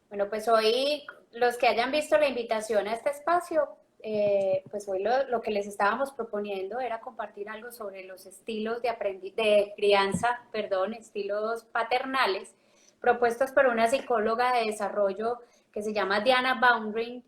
Bueno, pues hoy los que hayan visto la invitación a este espacio, pues hoy lo que les estábamos proponiendo era compartir algo sobre los estilos de crianza, perdón, estilos paternales, propuestos por una psicóloga de desarrollo que se llama Diana Baumring,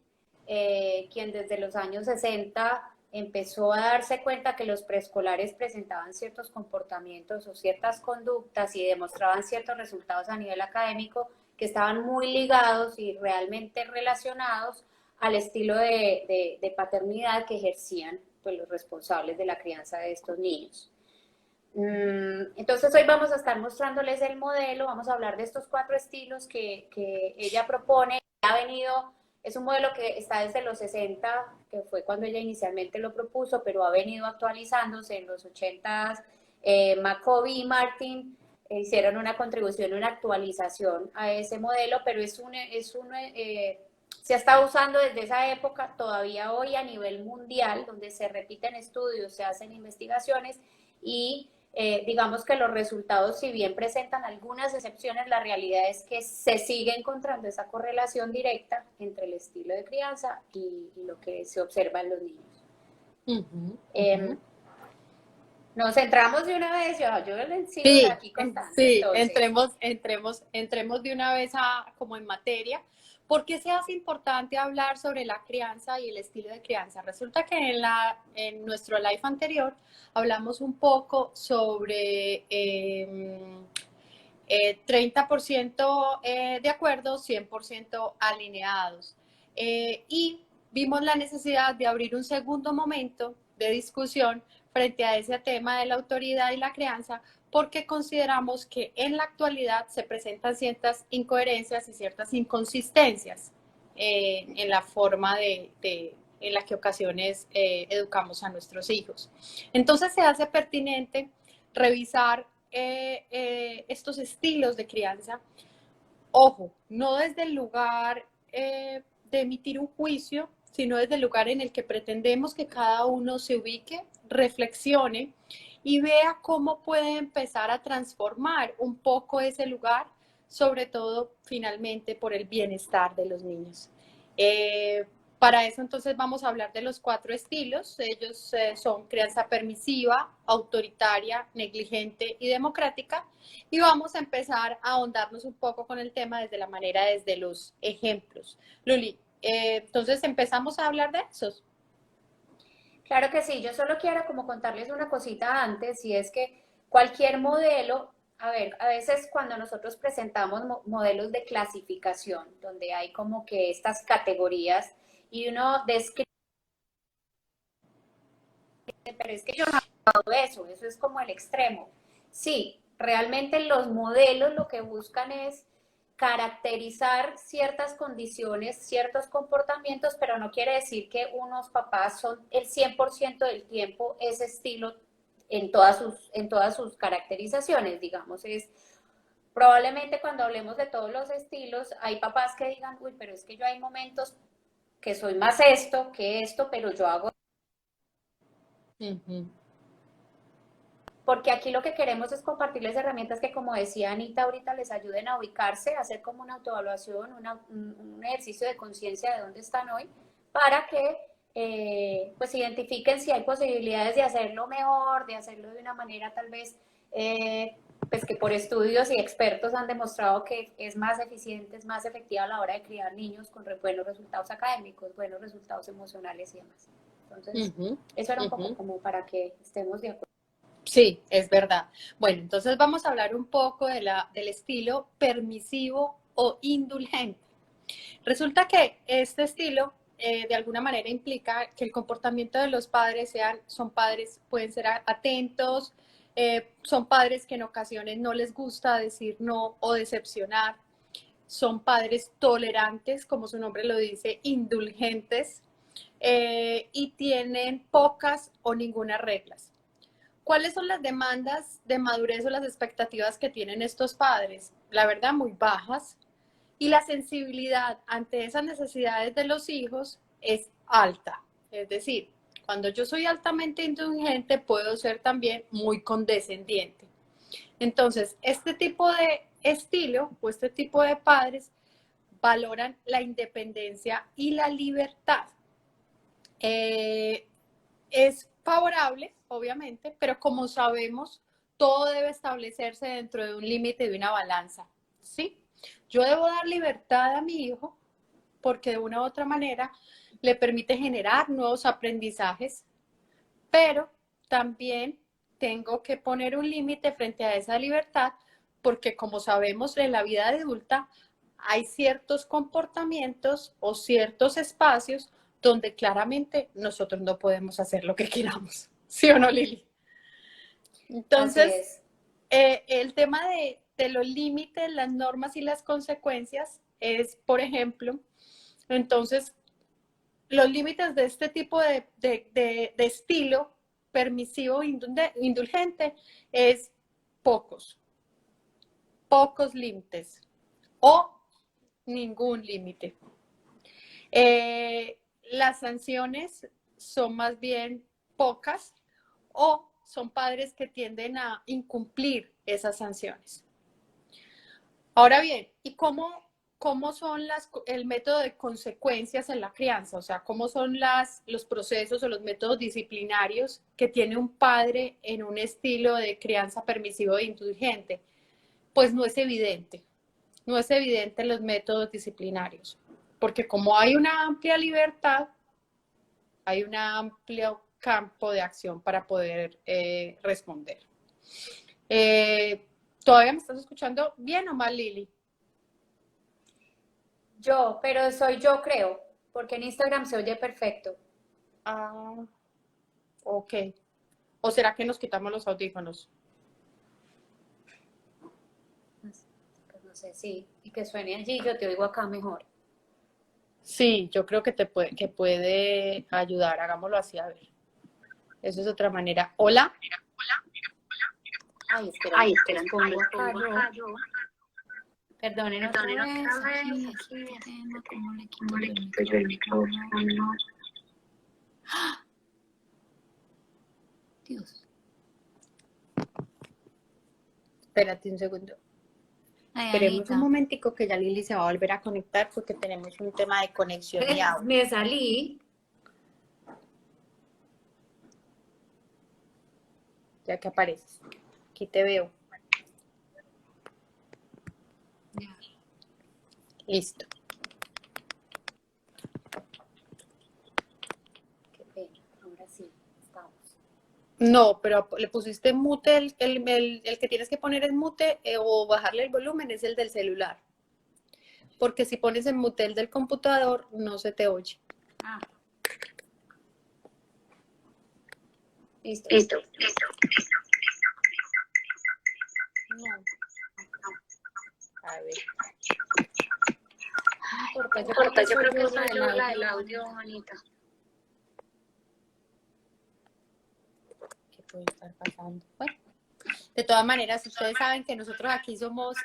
quien desde los años 60 empezó a darse cuenta que los preescolares presentaban ciertos comportamientos o ciertas conductas y demostraban ciertos resultados a nivel académico que estaban muy ligados y realmente relacionados al estilo de paternidad que ejercían pues, los responsables de la crianza de estos niños. Entonces hoy vamos a estar mostrándoles el modelo, vamos a hablar de estos 4 estilos que ella propone. Ha venido, es un modelo que está desde los 60, que fue cuando ella inicialmente lo propuso, pero ha venido actualizándose en los 80. McCovey y Martin hicieron una contribución, una actualización a ese modelo, pero se está usando desde esa época todavía hoy a nivel mundial, donde se repiten estudios, se hacen investigaciones y digamos que los resultados, si bien presentan algunas excepciones, la realidad es que se sigue encontrando esa correlación directa entre el estilo de crianza y lo que se observa en los niños. Ujú, Eh, ujú. Nos centramos de una vez, yo les sigo Sí, aquí contando. sí, Entonces, entremos de una vez como en materia. ¿Por qué se hace importante hablar sobre la crianza y el estilo de crianza? Resulta que en nuestro live anterior hablamos un poco sobre 30% de acuerdo, 100% alineados. Y vimos la necesidad de abrir un segundo momento de discusión frente a ese tema de la autoridad y la crianza, porque consideramos que en la actualidad se presentan ciertas incoherencias y ciertas inconsistencias en la forma en la que ocasiones educamos a nuestros hijos. Entonces se hace pertinente revisar estos estilos de crianza, ojo, no desde el lugar de emitir un juicio, sino desde el lugar en el que pretendemos que cada uno se ubique, reflexione y vea cómo puede empezar a transformar un poco ese lugar, sobre todo finalmente por el bienestar de los niños. Para eso entonces vamos a hablar de los 4 estilos. Ellos son crianza permisiva, autoritaria, negligente y democrática. Y vamos a empezar a ahondarnos un poco con el tema desde los ejemplos. Luli, entonces empezamos a hablar de esos. claro que sí, yo solo quiero como contarles una cosita antes, y es que cualquier modelo, a ver, a veces cuando nosotros presentamos modelos de clasificación, donde hay como que estas categorías y uno describe, pero es que yo no hago eso es como el extremo. Sí, realmente los modelos lo que buscan es caracterizar ciertas condiciones, ciertos comportamientos, pero no quiere decir que unos papás son el 100% del tiempo ese estilo en todas sus caracterizaciones, digamos, es probablemente cuando hablemos de todos los estilos, hay papás que digan, uy, pero es que yo hay momentos que soy más esto que esto, pero yo hago, Uh -huh. porque aquí lo que queremos es compartirles herramientas que, como decía Anita ahorita, les ayuden a ubicarse, a hacer como una autoevaluación, un ejercicio de conciencia de dónde están hoy, para que pues identifiquen si hay posibilidades de hacerlo mejor, de hacerlo de una manera tal vez pues que por estudios y expertos han demostrado que es más eficiente, es más efectiva a la hora de criar niños con buenos resultados académicos, buenos resultados emocionales y demás. Uh Entonces, -huh. eso era un Uh poco -huh. como para que estemos de acuerdo. Sí, es verdad. Bueno, entonces vamos a hablar un poco del estilo permisivo o indulgente. Resulta que este estilo de alguna manera implica que el comportamiento de los padres son padres, pueden ser atentos, son padres que en ocasiones no les gusta decir no o decepcionar, son padres tolerantes, como su nombre lo dice, indulgentes, y tienen pocas o ninguna reglas. ¿Cuáles son las demandas de madurez o las expectativas que tienen estos padres? La verdad, muy bajas. Y la sensibilidad ante esas necesidades de los hijos es alta. Es decir, cuando yo soy altamente indulgente, puedo ser también muy condescendiente. Entonces, este tipo de estilo o este tipo de padres valoran la independencia y la libertad. Es favorable, obviamente, pero como sabemos, todo debe establecerse dentro de un límite de una balanza, ¿sí? Yo debo dar libertad a mi hijo porque de una u otra manera le permite generar nuevos aprendizajes, pero también tengo que poner un límite frente a esa libertad porque como sabemos en la vida adulta hay ciertos comportamientos o ciertos espacios donde claramente nosotros no podemos hacer lo que queramos. ¿Sí o no, Lili? Entonces, el tema de los límites, las normas y las consecuencias es, por ejemplo, entonces, los límites de este tipo de estilo permisivo indulgente es pocos límites o ningún límite. Las sanciones son más bien pocas o son padres que tienden a incumplir esas sanciones. Ahora bien, ¿y cómo son el método de consecuencias en la crianza? O sea, ¿cómo son los procesos o los métodos disciplinarios que tiene un padre en un estilo de crianza permisivo e indulgente? Pues no es evidente los métodos disciplinarios, porque como hay una amplia libertad, hay un amplio campo de acción para poder responder. ¿Todavía me estás escuchando bien o mal, Lili? Pero soy yo, creo, porque en Instagram se oye perfecto. Ah, ok. ¿O será que nos quitamos los audífonos? Pues no sé, sí, y que suene allí, yo te oigo acá mejor. Sí, yo creo que puede ayudar. Hagámoslo así, a ver. Eso es otra manera. ¿Hola? Ay, espera, pongo acá yo. Perdonen otra vez. Aquí, tema, ¿cómo le quito yo el micrófono? ¡Ah! Dios. Espérate un segundo. Ay, Esperemos Anita. un momentico que ya Lili se va a volver a conectar porque tenemos un tema de conexión y audio. Me salí. Ya que apareces. Aquí te veo. Ya. Listo. Qué pena. Ahora sí, estamos. No, pero le pusiste mute, el que tienes que poner en mute o bajarle el volumen es el del celular. Porque si pones en mute el del computador, no se te oye. Ah. Listo. No. A ver. No importa, Yo creo que soy yo la del audio, Anita. ¿Qué puede estar pasando? Bueno, de todas maneras, ustedes saben que nosotros aquí somos,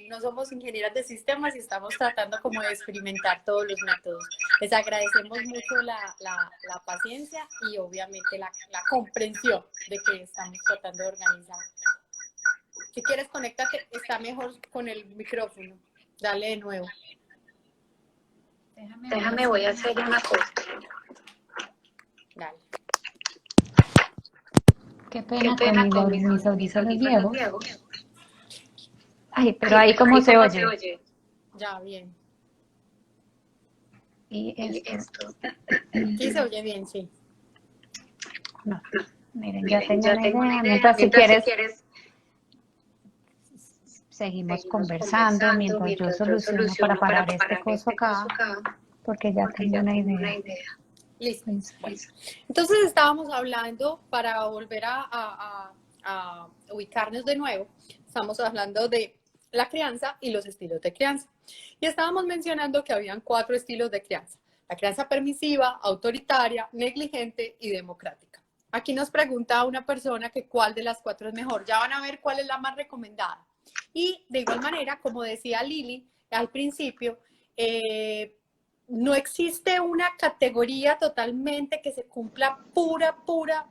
no somos ingenieras de sistemas y estamos tratando como de experimentar todos los métodos. Les agradecemos mucho la paciencia y obviamente la comprensión de que estamos tratando de organizar. Si quieres, conéctate, está mejor con el micrófono. Dale de nuevo. Déjame, voy a hacer una cosa. Dale. Qué Qué pena con mis audífonos viejos. viejos. Ay, pero ahí cómo se oye. Ya, bien. Y Esto. Sí, se oye bien, sí. no. Miren, ya tengo Ya una tengo una idea. idea. Mientras, si Mientras quieres, seguimos conversando mientras yo soluciono para parar este coso acá, porque ya tengo una idea. Listo. Bueno, entonces estábamos hablando, para volver a ubicarnos de nuevo, estamos hablando de la crianza y los estilos de crianza. Y estábamos mencionando que habían 4 estilos de crianza: la crianza permisiva, autoritaria, negligente y democrática. Aquí nos pregunta una persona que cuál de las 4 es mejor. Ya van a ver cuál es la más recomendada. Y de igual manera, como decía Lili al principio, no existe una categoría totalmente que se cumpla pura,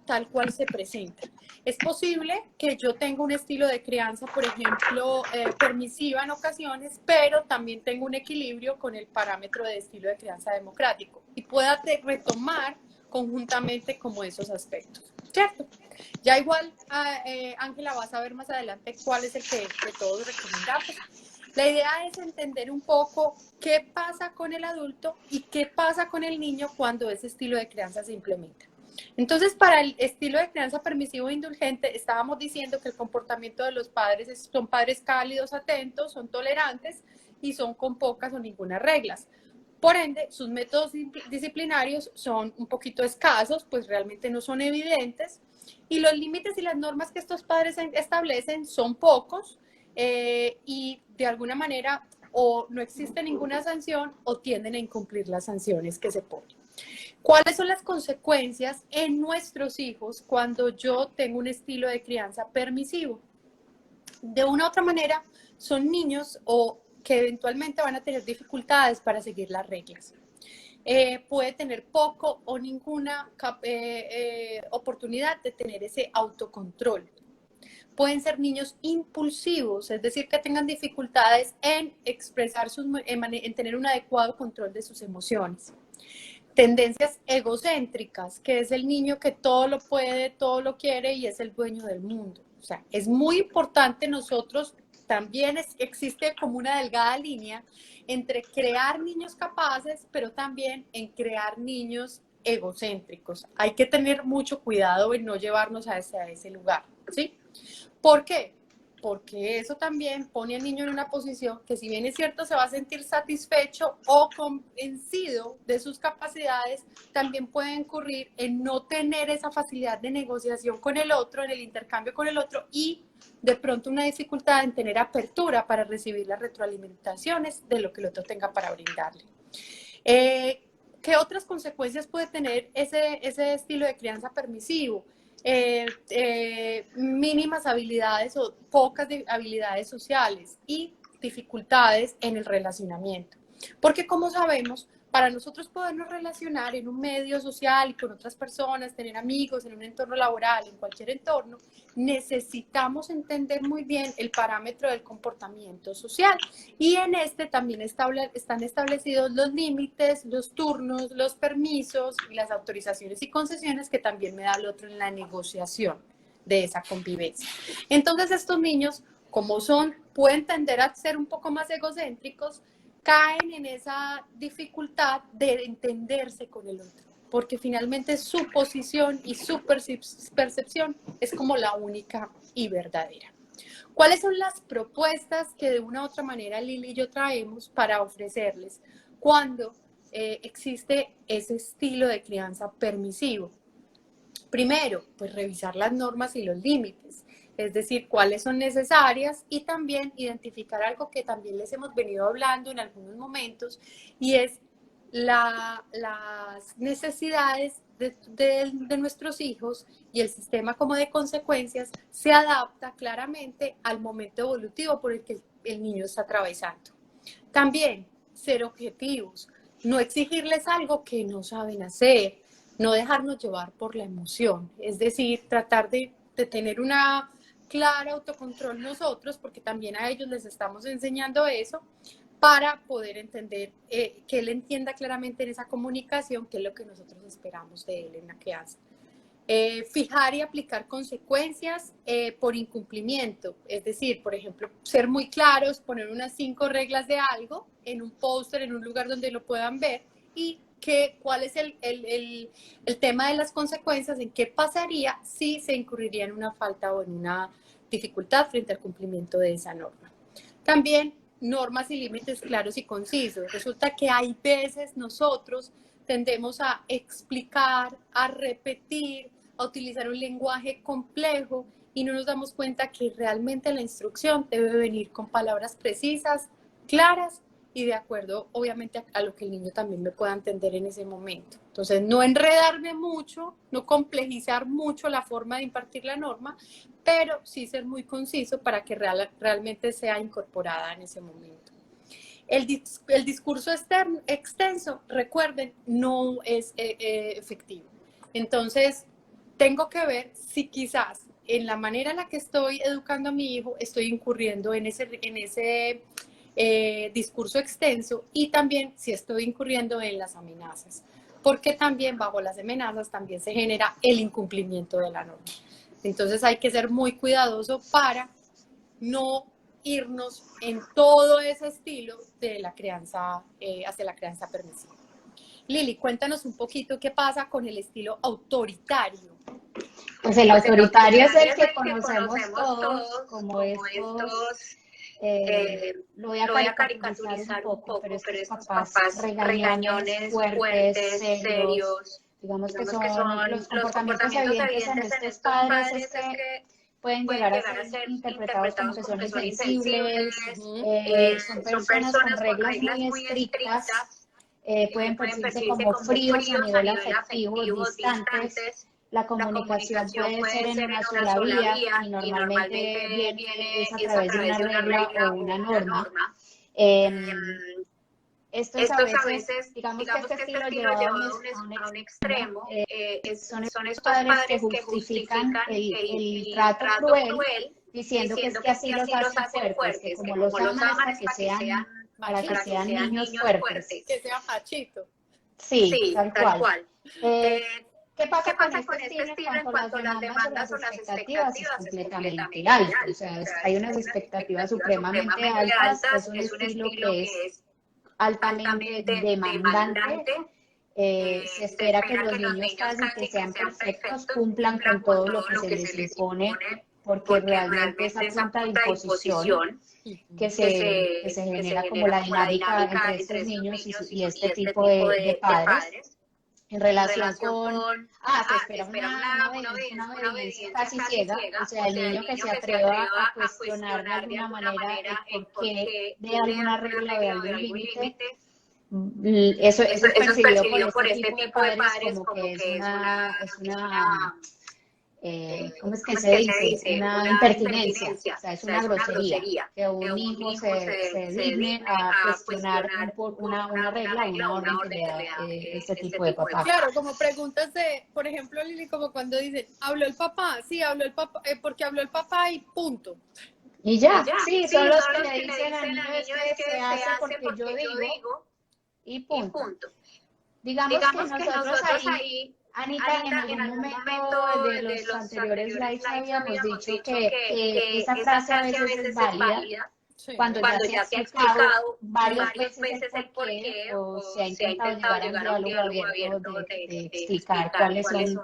tal cual se presenta. Es posible que yo tenga un estilo de crianza, por ejemplo, permisiva en ocasiones, pero también tengo un equilibrio con el parámetro de estilo de crianza democrático y pueda retomar conjuntamente como esos aspectos, ¿cierto? Ya igual, Ángela, vas a ver más adelante cuál es el que de todos recomendamos. La idea es entender un poco qué pasa con el adulto y qué pasa con el niño cuando ese estilo de crianza se implementa. Entonces, para el estilo de crianza permisivo e indulgente, estábamos diciendo que el comportamiento de los padres son padres cálidos, atentos, son tolerantes y son con pocas o ninguna reglas. Por ende, sus métodos disciplinarios son un poquito escasos, pues realmente no son evidentes, y los límites y las normas que estos padres establecen son pocos, y de alguna manera o no existe ninguna sanción o tienden a incumplir las sanciones que se ponen. ¿Cuáles son las consecuencias en nuestros hijos cuando yo tengo un estilo de crianza permisivo? De una u otra manera, son niños o que eventualmente van a tener dificultades para seguir las reglas. Puede tener poco o ninguna oportunidad de tener ese autocontrol. Pueden ser niños impulsivos, es decir, que tengan dificultades en expresar en tener un adecuado control de sus emociones. Tendencias egocéntricas, que es el niño que todo lo puede, todo lo quiere y es el dueño del mundo. O sea, es muy importante nosotros, también existe como una delgada línea entre crear niños capaces, pero también en crear niños egocéntricos. Hay que tener mucho cuidado en no llevarnos a ese lugar, ¿sí? ¿Por qué? Porque eso también pone al niño en una posición que, si bien es cierto, se va a sentir satisfecho o convencido de sus capacidades, también puede incurrir en no tener esa facilidad de negociación con el otro, en el intercambio con el otro, y de pronto una dificultad en tener apertura para recibir las retroalimentaciones de lo que el otro tenga para brindarle. ¿Qué otras consecuencias puede tener ese estilo de crianza permisivo? Mínimas habilidades o pocas habilidades sociales y dificultades en el relacionamiento. Porque, como sabemos, para nosotros podernos relacionar en un medio social y con otras personas, tener amigos en un entorno laboral, en cualquier entorno, necesitamos entender muy bien el parámetro del comportamiento social. Y en este también están establecidos los límites, los turnos, los permisos y las autorizaciones y concesiones que también me da el otro en la negociación de esa convivencia. Entonces, estos niños, como pueden tender a ser un poco más egocéntricos, caen en esa dificultad de entenderse con el otro, porque finalmente su posición y su percepción es como la única y verdadera. ¿Cuáles son las propuestas que de una u otra manera Lili y yo traemos para ofrecerles cuando existe ese estilo de crianza permisivo? Primero, pues revisar las normas y los límites, es decir, cuáles son necesarias, y también identificar algo que también les hemos venido hablando en algunos momentos, y es las necesidades de nuestros hijos, y el sistema como de consecuencias se adapta claramente al momento evolutivo por el que el niño está atravesando. También ser objetivos, no exigirles algo que no saben hacer, no dejarnos llevar por la emoción, es decir, tratar de tener una clara autocontrol nosotros, porque también a ellos les estamos enseñando eso, para poder entender, que él entienda claramente en esa comunicación qué es lo que nosotros esperamos de él en la crianza. Fijar y aplicar consecuencias por incumplimiento, es decir, por ejemplo, ser muy claros, poner unas 5 reglas de algo en un póster, en un lugar donde lo puedan ver, y cuál es el tema de las consecuencias, en qué pasaría si se incurriría en una falta o en una dificultad frente al cumplimiento de esa norma. También normas y límites claros y concisos. Resulta que hay veces nosotros tendemos a explicar, a repetir, a utilizar un lenguaje complejo y no nos damos cuenta que realmente la instrucción debe venir con palabras precisas, claras y de acuerdo, obviamente, a lo que el niño también me pueda entender en ese momento. Entonces, no enredarme mucho, no complejizar mucho la forma de impartir la norma, pero sí ser muy conciso para que realmente sea incorporada en ese momento. El discurso extenso, recuerden, no es efectivo. Entonces, tengo que ver si quizás en la manera en la que estoy educando a mi hijo, estoy incurriendo en ese discurso extenso, y también si estoy incurriendo en las amenazas, porque también bajo las amenazas también se genera el incumplimiento de la norma. Entonces hay que ser muy cuidadoso para no irnos en todo ese estilo de la crianza, hacia la crianza permisiva. Lili, cuéntanos un poquito qué pasa con el estilo autoritario. Pues el autoritario es el que conocemos todos, como estos, lo voy a caricaturizar un poco, pero estos papás regañones fuertes, serios, digamos que son los comportamientos evidentes en estos padres, es que pueden llegar a ser interpretados como que son insensibles, son personas con reglas muy estrictas, pueden percibirse como fríos a nivel afectivo, distantes. La comunicación puede ser en una sola vía y normalmente viene es a través de una regla o una norma. Esto es a veces, digamos que este estilo llevado a un extremo, son estos padres que justifican el trato cruel diciendo que es que así los hacen fuertes, que como los aman para que sean niños fuertes. Que sea fachito. Sí, tal cual. ¿Qué pasa con este estilo en cuanto a las demandas o las expectativas? Es completamente alto. O sea, hay unas expectativas supremamente altas. Es un estilo que es altamente demandante. Se espera que los niños casi que sean perfectos, cumplan con todo lo que se les impone, porque realmente esa punta de imposición que se genera como la dinámica entre estos niños y este tipo de padres, en relación con, se espera una obediencia casi ciega, o sea, el niño que se atreva a cuestionar de alguna manera el porqué de alguna regla o de algún límite, eso es percibido por este tipo de padres como que es una ¿cómo es que se dice? Una impertinencia, o sea, es una grosería, que un hijo se digne a cuestionar una regla o una orden que le da este tipo de papá. Claro, como preguntas de, por ejemplo, Lili, como cuando dicen, ¿habló el papá? Sí, habló el papá, porque habló el papá y punto. Y ya, sí, son los que le dicen al niño es que se hace porque yo digo y punto. Digamos que nosotros ahí, Anita, en algún momento de los anteriores lives habíamos dicho que esa frase a veces es válida cuando ya se ha explicado varias veces el porqué o se ha intentado llevar a un diálogo abierto de explicar cuáles son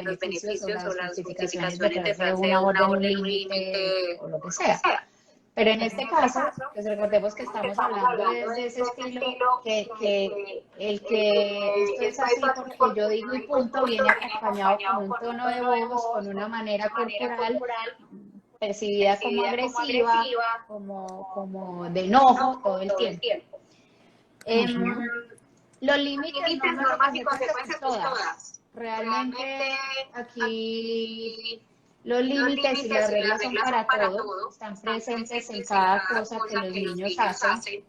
los beneficios o las justificaciones detrás de una orden, un límite o lo que sea. Pero en este caso, pues recordemos que estamos hablando de ese estilo, que esto es así porque yo digo y punto, viene acompañado con un tono de voz, con una manera corporal percibida como agresiva, como de enojo todo el tiempo. Los límites, normas y consecuencias, todas. Realmente aquí los límites y las reglas son para todo, están presentes en cada cosa que los niños hacen,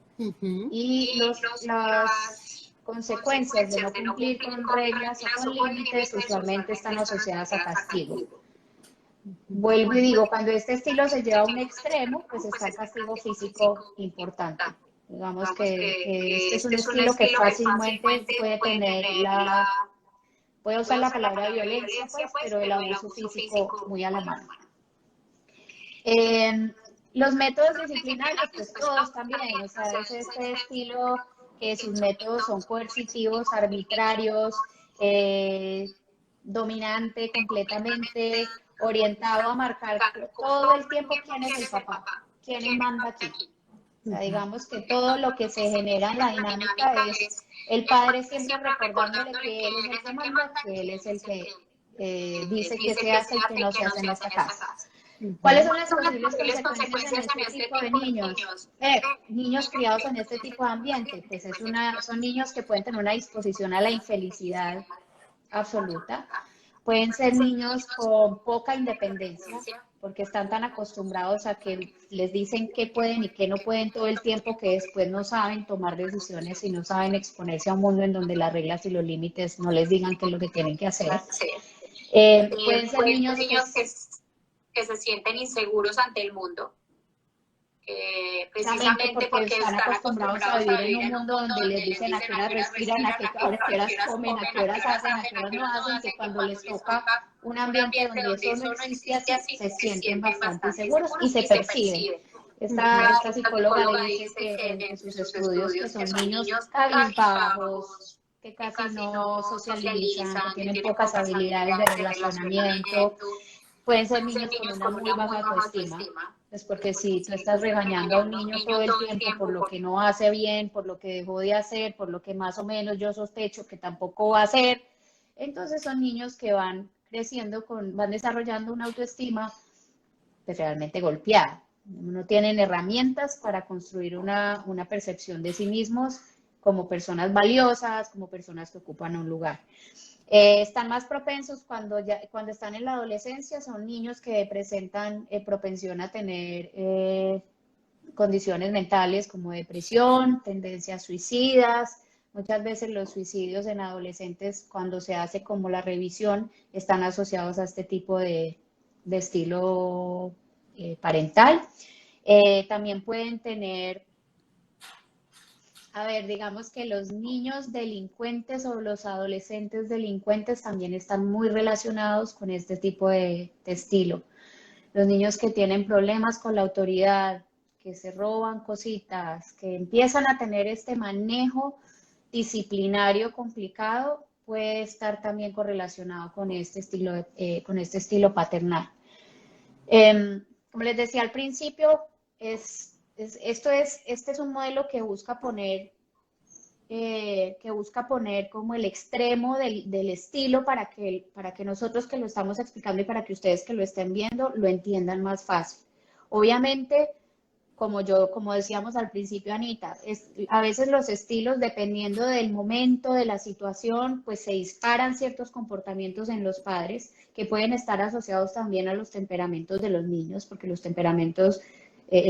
y las consecuencias de no cumplir con reglas o con límites usualmente están asociadas a castigo. Vuelvo y digo, cuando este estilo se lleva a un extremo, pues está el castigo físico importante. Digamos que este es un estilo que fácilmente puede tener puede usar la palabra violencia, pues, pero el abuso físico muy a la mano. Los métodos disciplinarios, pues todos también, o sea, es este estilo que sus métodos son coercitivos, arbitrarios, dominante completamente, orientado a marcar todo el tiempo quién es el papá, quién manda aquí. O sea, digamos que todo lo que se genera en la dinámica es el padre siempre recordándole que él es el que manda, que él es el que dice que se hace y que no se hace en esta casa. ¿Cuáles son las posibles consecuencias en este tipo de niños? Niños criados en este tipo de ambiente, pues son niños que pueden tener una disposición a la infelicidad absoluta. Pueden ser niños con poca independencia, porque están tan acostumbrados a que les dicen qué pueden y qué no pueden todo el tiempo, que después no saben tomar decisiones y no saben exponerse a un mundo en donde las reglas y los límites no les digan qué es lo que tienen que hacer. Pueden ser niños que se sienten inseguros ante el mundo, precisamente porque están acostumbrados a vivir en un mundo donde les dicen a qué horas respiran, a qué horas comen, a qué horas hacen, a qué horas no hacen, que cuando les toca un ambiente donde eso no existe así, se sienten bastante inseguros y se perciben. Esta psicóloga dice que en sus estudios que son niños cabizbajos, que casi no socializan, que tienen pocas habilidades de relacionamiento, pueden ser niños con una muy baja autoestima. Pues porque si tú estás regañando a un niño todo el tiempo por lo que no hace bien, por lo que dejó de hacer, por lo que más o menos yo sospecho que tampoco va a hacer, entonces son niños que van creciendo, van desarrollando una autoestima pues realmente golpeada. No tienen herramientas para construir una percepción de sí mismos como personas valiosas, como personas que ocupan un lugar. Están más propensos cuando están en la adolescencia, son niños que presentan propensión a tener condiciones mentales como depresión, tendencias suicidas. Muchas veces los suicidios en adolescentes, cuando se hace como la revisión, están asociados a este tipo de estilo parental. También pueden tener, digamos que los niños delincuentes o los adolescentes delincuentes también están muy relacionados con este tipo de estilo. Los niños que tienen problemas con la autoridad, que se roban cositas, que empiezan a tener este manejo disciplinario complicado, puede estar también correlacionado con este estilo paternal. Como les decía al principio, este es un modelo que busca poner como el extremo del estilo para que nosotros que lo estamos explicando y para que ustedes que lo estén viendo lo entiendan más fácil. Obviamente, como decíamos al principio, Anita, a veces los estilos, dependiendo del momento, de la situación, pues se disparan ciertos comportamientos en los padres que pueden estar asociados también a los temperamentos de los niños, porque el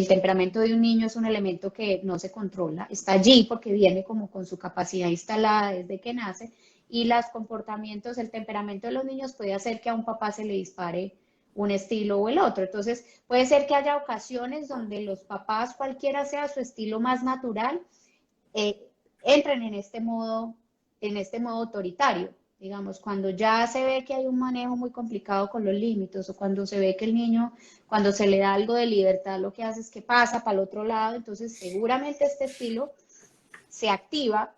temperamento de un niño es un elemento que no se controla, está allí porque viene como con su capacidad instalada desde que nace, y el temperamento de los niños puede hacer que a un papá se le dispare un estilo o el otro. Entonces, puede ser que haya ocasiones donde los papás, cualquiera sea su estilo más natural, entren en este modo autoritario. Digamos, cuando ya se ve que hay un manejo muy complicado con los límites o cuando se ve que el niño, cuando se le da algo de libertad, lo que hace es que pasa para el otro lado, entonces seguramente este estilo se activa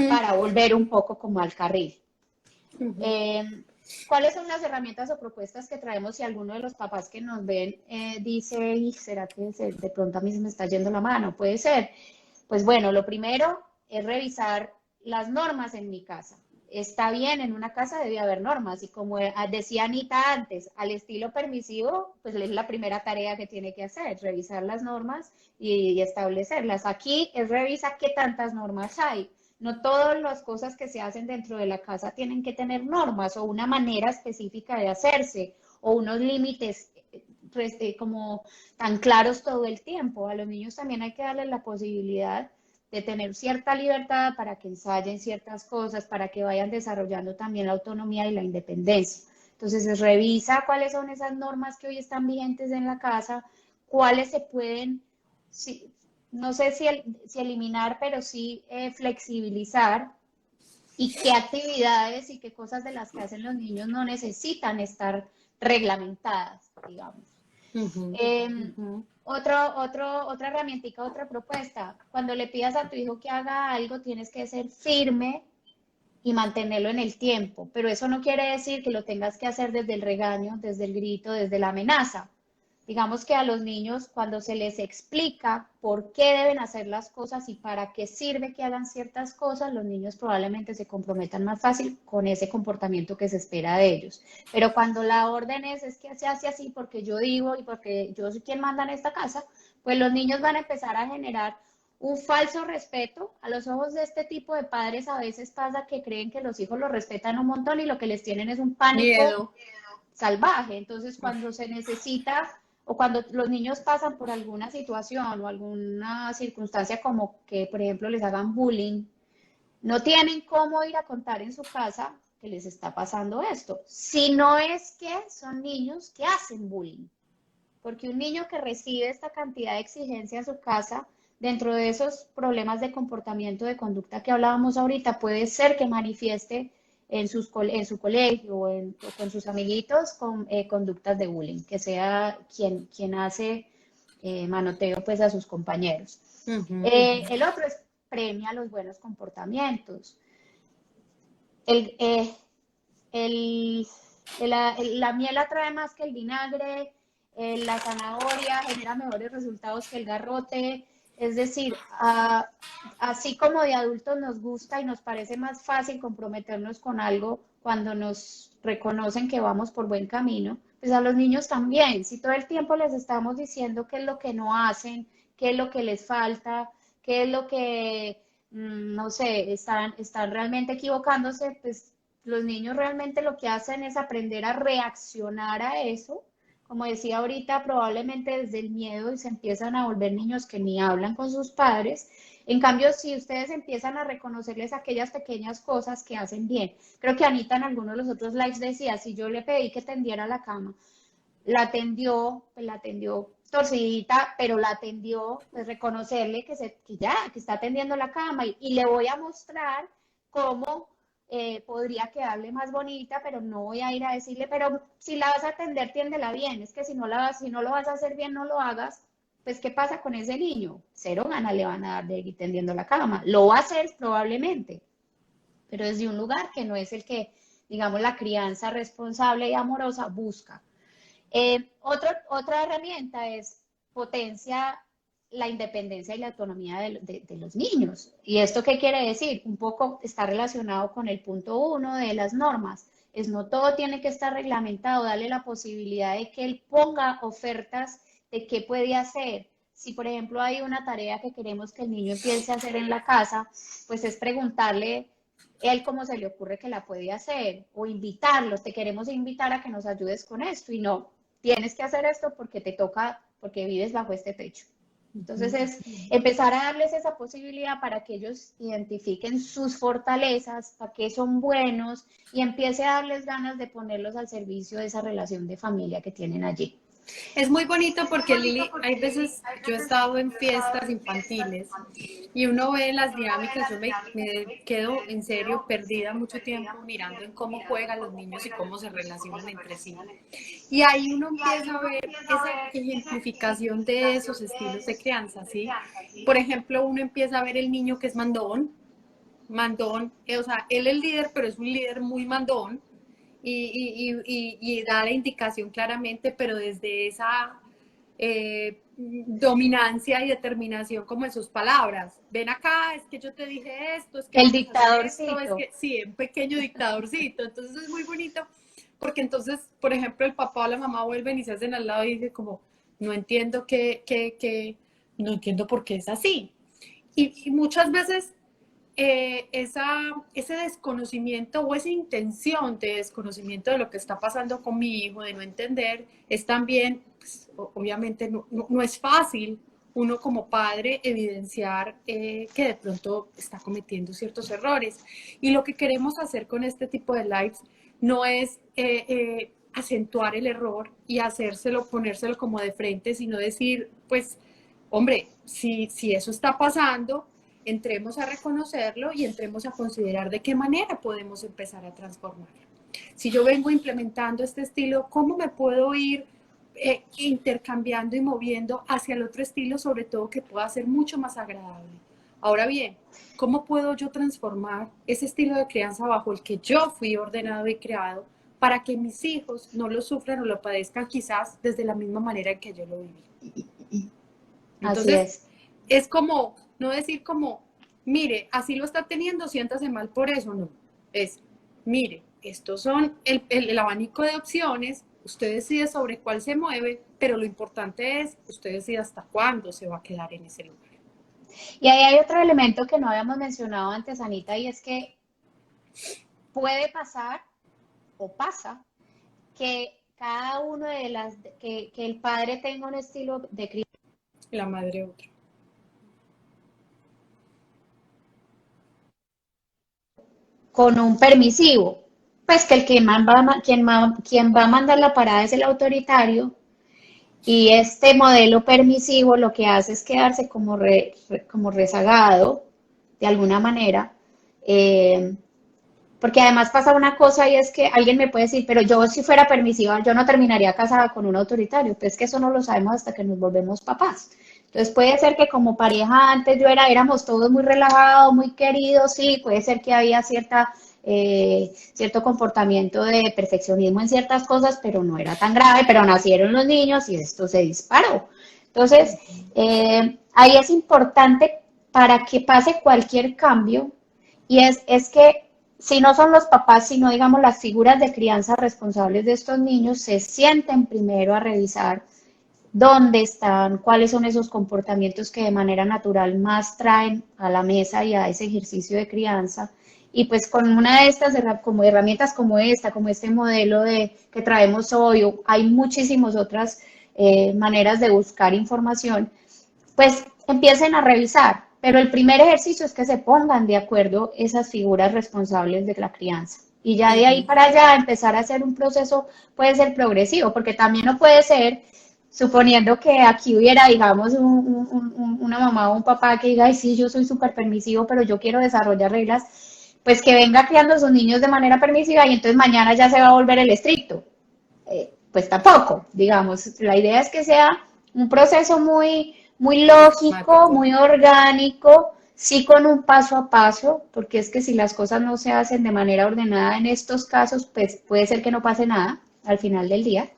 para volver un poco como al carril. ¿Cuáles son las herramientas o propuestas que traemos si alguno de los papás que nos ven dice, ¿será que de pronto a mí se me está yendo la mano? Puede ser. Pues bueno, lo primero es revisar las normas en mi casa. Está bien, en una casa debe haber normas y como decía Anita antes, al estilo permisivo, pues es la primera tarea que tiene que hacer, revisar las normas y establecerlas. Aquí es revisar qué tantas normas hay. No todas las cosas que se hacen dentro de la casa tienen que tener normas o una manera específica de hacerse o unos límites como tan claros todo el tiempo. A los niños también hay que darles la posibilidad de tener cierta libertad para que ensayen ciertas cosas, para que vayan desarrollando también la autonomía y la independencia. Entonces, se revisa cuáles son esas normas que hoy están vigentes en la casa, cuáles se pueden, no sé si eliminar, pero sí flexibilizar, y qué actividades y qué cosas de las que hacen los niños no necesitan estar reglamentadas, digamos. Otra herramientica, otra propuesta. Cuando le pidas a tu hijo que haga algo, tienes que ser firme y mantenerlo en el tiempo. Pero eso no quiere decir que lo tengas que hacer desde el regaño, desde el grito, desde la amenaza. Digamos que a los niños, cuando se les explica por qué deben hacer las cosas y para qué sirve que hagan ciertas cosas, los niños probablemente se comprometan más fácil con ese comportamiento que se espera de ellos. Pero cuando la orden es que se hace así porque yo digo y porque yo soy quien manda en esta casa, pues los niños van a empezar a generar un falso respeto. A los ojos de este tipo de padres a veces pasa que creen que los hijos los respetan un montón y lo que les tienen es un pánico. salvaje. Entonces, cuando se necesita o cuando los niños pasan por alguna situación o alguna circunstancia como que, por ejemplo, les hagan bullying, no tienen cómo ir a contar en su casa que les está pasando esto. Si no es que son niños que hacen bullying. Porque un niño que recibe esta cantidad de exigencia en su casa, dentro de esos problemas de comportamiento, de conducta que hablábamos ahorita, puede ser que manifieste en su colegio o con sus amiguitos con conductas de bullying, que sea quien hace manoteo pues a sus compañeros. El otro es premia los buenos comportamientos. La miel atrae más que el vinagre, la zanahoria genera mejores resultados que el garrote. Es decir, así como de adultos nos gusta y nos parece más fácil comprometernos con algo cuando nos reconocen que vamos por buen camino, pues a los niños también. Si todo el tiempo les estamos diciendo qué es lo que no hacen, qué es lo que les falta, qué es lo que, no sé, están realmente equivocándose, pues los niños realmente lo que hacen es aprender a reaccionar a eso. Como decía ahorita, probablemente desde el miedo y se empiezan a volver niños que ni hablan con sus padres. En cambio, si ustedes empiezan a reconocerles aquellas pequeñas cosas que hacen bien, creo que Anita en alguno de los otros lives decía, si yo le pedí que tendiera la cama, pues la atendió torcidita, pero la atendió, pues reconocerle que está atendiendo la cama y le voy a mostrar cómo podría quedarle más bonita, pero no voy a ir a decirle, pero si la vas a atender, tiéndela bien, es que si no lo vas a hacer bien, no lo hagas, pues ¿qué pasa con ese niño? Cero ganas le van a dar de ir tendiendo la cama, lo va a hacer probablemente, pero desde un lugar que no es el que, digamos, la crianza responsable y amorosa busca. Otra herramienta es potencia la independencia y la autonomía de los niños. ¿Y esto qué quiere decir? Un poco está relacionado con el punto 1 de las normas. Es no todo tiene que estar reglamentado, darle la posibilidad de que él ponga ofertas de qué puede hacer. Si, por ejemplo, hay una tarea que queremos que el niño empiece a hacer en la casa, pues es preguntarle él cómo se le ocurre que la puede hacer o invitarlo. Te queremos invitar a que nos ayudes con esto y no, tienes que hacer esto porque te toca, porque vives bajo este techo. Entonces es empezar a darles esa posibilidad para que ellos identifiquen sus fortalezas, para qué son buenos y empiece a darles ganas de ponerlos al servicio de esa relación de familia que tienen allí. Es muy bonito porque, Lili, hay veces yo he estado en fiestas infantiles y uno ve las dinámicas, yo me quedo en serio perdida mucho tiempo mirando en cómo juegan los niños y cómo se relacionan entre sí. Y ahí uno empieza a ver esa ejemplificación de esos estilos de crianza, ¿sí? Por ejemplo, uno empieza a ver el niño que es mandón, o sea, él es el líder, pero es un líder muy mandón, y da la indicación claramente, pero desde esa dominancia y determinación como en sus palabras. Ven acá, es que yo te dije esto, es que El vamos a hacer esto, dictadorcito. es que sí, un pequeño dictadorcito. Entonces es muy bonito porque entonces, por ejemplo, el papá o la mamá vuelven y se hacen al lado y dicen como, no entiendo no entiendo por qué es así. Y muchas veces ese desconocimiento o esa intención de desconocimiento de lo que está pasando con mi hijo, de no entender, es también, pues, obviamente no es fácil uno como padre evidenciar que de pronto está cometiendo ciertos errores. Y lo que queremos hacer con este tipo de lives no es acentuar el error y ponérselo como de frente, sino decir, pues, hombre, si eso está pasando, entremos a reconocerlo y entremos a considerar de qué manera podemos empezar a transformarlo. Si yo vengo implementando este estilo, ¿cómo me puedo ir intercambiando y moviendo hacia el otro estilo, sobre todo que pueda ser mucho más agradable? Ahora bien, ¿cómo puedo yo transformar ese estilo de crianza bajo el que yo fui ordenado y creado para que mis hijos no lo sufran o lo padezcan quizás desde la misma manera en que yo lo viví? Entonces, es como, no decir como, mire, así lo está teniendo, siéntase mal por eso, no. Es, mire, estos son el abanico de opciones, usted decide sobre cuál se mueve, pero lo importante es, usted decide hasta cuándo se va a quedar en ese lugar. Y ahí hay otro elemento que no habíamos mencionado antes, Anita, y es que puede pasar o pasa que cada uno de que el padre tenga un estilo de crianza. La madre otro. Con un permisivo, pues que el que quien va a mandar la parada es el autoritario y este modelo permisivo lo que hace es quedarse como rezagado de alguna manera, eh, porque además pasa una cosa y es que alguien me puede decir, pero yo si fuera permisiva, yo no terminaría casada con un autoritario, pues es que eso no lo sabemos hasta que nos volvemos papás. Entonces puede ser que como pareja antes éramos todos muy relajados, muy queridos, sí, puede ser que había cierto comportamiento de perfeccionismo en ciertas cosas, pero no era tan grave, pero nacieron los niños y esto se disparó. Entonces, ahí es importante para que pase cualquier cambio y es que si no son los papás, sino digamos las figuras de crianza responsables de estos niños, se sienten primero a revisar dónde están, cuáles son esos comportamientos que de manera natural más traen a la mesa y a ese ejercicio de crianza. Y pues con una de estas como herramientas como esta, como este modelo que traemos hoy, hay muchísimas otras maneras de buscar información, pues empiecen a revisar. Pero el primer ejercicio es que se pongan de acuerdo esas figuras responsables de la crianza. Y ya de ahí para allá empezar a hacer un proceso puede ser progresivo, porque también no puede ser, suponiendo que aquí hubiera, digamos, una mamá o un papá que diga, ay, sí, yo soy súper permisivo, pero yo quiero desarrollar reglas, pues que venga criando a sus niños de manera permisiva y entonces mañana ya se va a volver el estricto. Pues tampoco, digamos, la idea es que sea un proceso muy lógico, muy orgánico, sí con un paso a paso, porque es que si las cosas no se hacen de manera ordenada en estos casos, pues puede ser que no pase nada al final del día,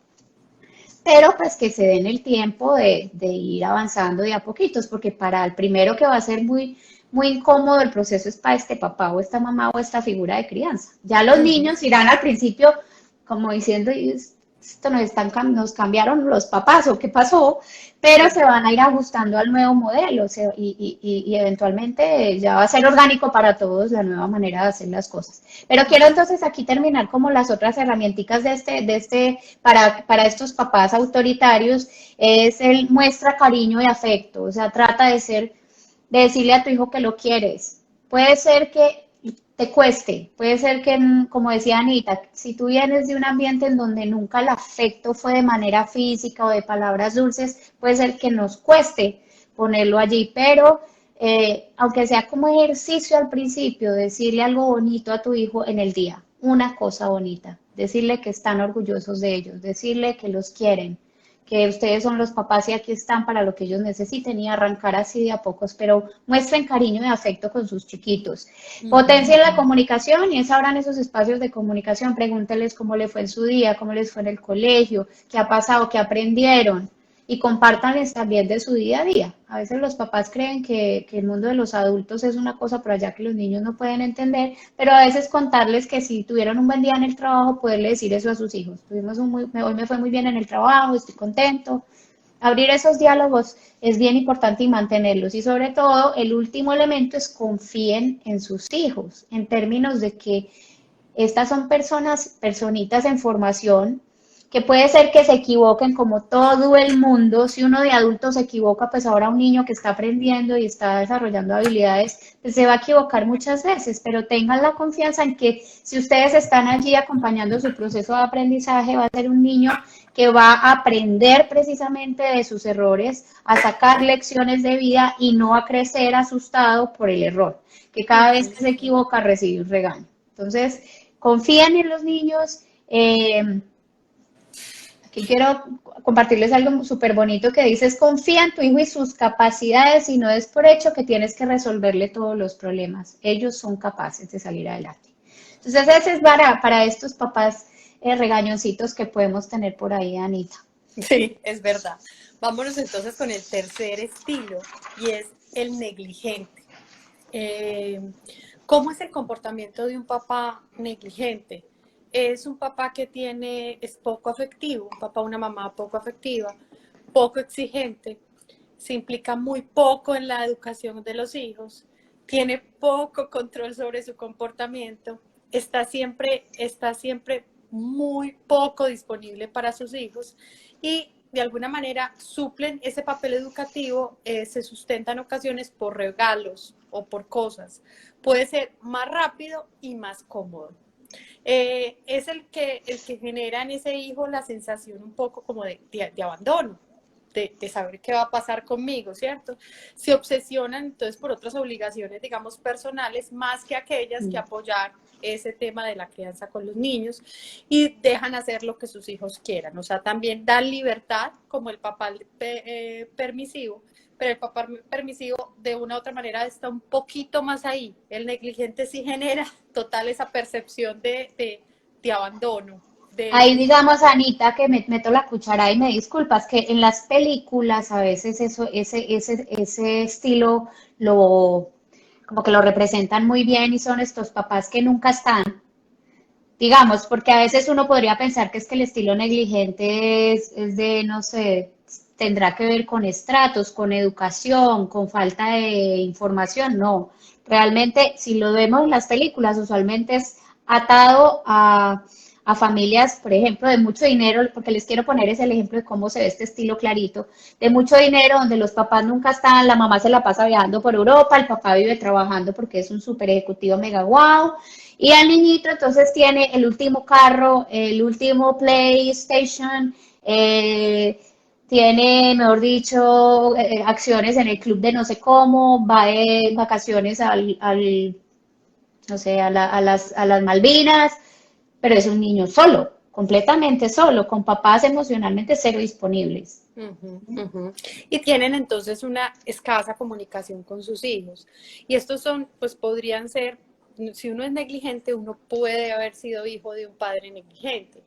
pero pues que se den el tiempo de ir avanzando de a poquitos, porque para el primero que va a ser muy incómodo el proceso es para este papá o esta mamá o esta figura de crianza. Ya los niños irán al principio como diciendo, esto nos cambiaron los papás o qué pasó, pero se van a ir ajustando al nuevo modelo y eventualmente ya va a ser orgánico para todos la nueva manera de hacer las cosas. Pero quiero entonces aquí terminar como las otras herramientas para estos papás autoritarios, es el muestra cariño y afecto, o sea, trata de decirle a tu hijo que lo quieres. Puede ser que te cueste, puede ser que, como decía Anita, si tú vienes de un ambiente en donde nunca el afecto fue de manera física o de palabras dulces, puede ser que nos cueste ponerlo allí, pero aunque sea como ejercicio al principio, decirle algo bonito a tu hijo en el día, una cosa bonita, decirle que están orgullosos de ellos, decirle que los quieren, que ustedes son los papás y aquí están para lo que ellos necesiten y arrancar así de a pocos, pero muestren cariño y afecto con sus chiquitos. Potencien la comunicación y es ahora en esos espacios de comunicación, pregúnteles cómo le fue en su día, cómo les fue en el colegio, qué ha pasado, qué aprendieron y compártanles también de su día a día. A veces los papás creen que el mundo de los adultos es una cosa por allá que los niños no pueden entender, pero a veces contarles que si tuvieron un buen día en el trabajo, poderle decir eso a sus hijos. Hoy me fue muy bien en el trabajo, estoy contento. Abrir esos diálogos es bien importante y mantenerlos. Y sobre todo, el último elemento es confíen en sus hijos, en términos de que estas son personitas en formación, que puede ser que se equivoquen como todo el mundo. Si uno de adulto se equivoca, pues ahora un niño que está aprendiendo y está desarrollando habilidades, pues se va a equivocar muchas veces, pero tengan la confianza en que si ustedes están allí acompañando su proceso de aprendizaje, va a ser un niño que va a aprender precisamente de sus errores, a sacar lecciones de vida y no a crecer asustado por el error, que cada vez que se equivoca recibe un regaño. Entonces, confíen en los niños. Aquí quiero compartirles algo súper bonito que dice, es confía en tu hijo y sus capacidades y no es por hecho que tienes que resolverle todos los problemas. Ellos son capaces de salir adelante. Entonces, ese es para estos papás regañoncitos que podemos tener por ahí, Anita. Sí, es verdad. Vámonos entonces con el tercer estilo y es el negligente. ¿Cómo es el comportamiento de un papá negligente? Es un papá que es poco afectivo, un papá o una mamá poco afectiva, poco exigente, se implica muy poco en la educación de los hijos, tiene poco control sobre su comportamiento, está siempre muy poco disponible para sus hijos y de alguna manera suplen ese papel educativo, se sustenta en ocasiones por regalos o por cosas. Puede ser más rápido y más cómodo. Es el que genera en ese hijo la sensación un poco como de abandono, de saber qué va a pasar conmigo, ¿cierto? Se obsesionan entonces por otras obligaciones, digamos, personales, más que aquellas que apoyar ese tema de la crianza con los niños y dejan hacer lo que sus hijos quieran. O sea, también dan libertad, como el papá permisivo, pero el papá permisivo de una u otra manera está un poquito más ahí. El negligente sí genera total esa percepción de abandono. Ahí digamos, Anita, que me meto la cuchara y me disculpas, que en las películas a veces ese estilo lo, como que lo representan muy bien y son estos papás que nunca están, digamos, porque a veces uno podría pensar que es que el estilo negligente es de, no sé, tendrá que ver con estratos, con educación, con falta de información, no. Realmente, si lo vemos en las películas, usualmente es atado a familias, por ejemplo, de mucho dinero, porque les quiero poner ese el ejemplo de cómo se ve este estilo clarito, de mucho dinero, donde los papás nunca están, la mamá se la pasa viajando por Europa, el papá vive trabajando porque es un super ejecutivo mega wow, y el niñito entonces tiene el último carro, el último PlayStation, tiene, mejor dicho, acciones en el club de no sé cómo, va de vacaciones no sé, a las Malvinas, pero es un niño solo, completamente solo, con papás emocionalmente cero disponibles. Uh-huh, uh-huh. Y tienen entonces una escasa comunicación con sus hijos. Y estos son, pues podrían ser, si uno es negligente, uno puede haber sido hijo de un padre negligente.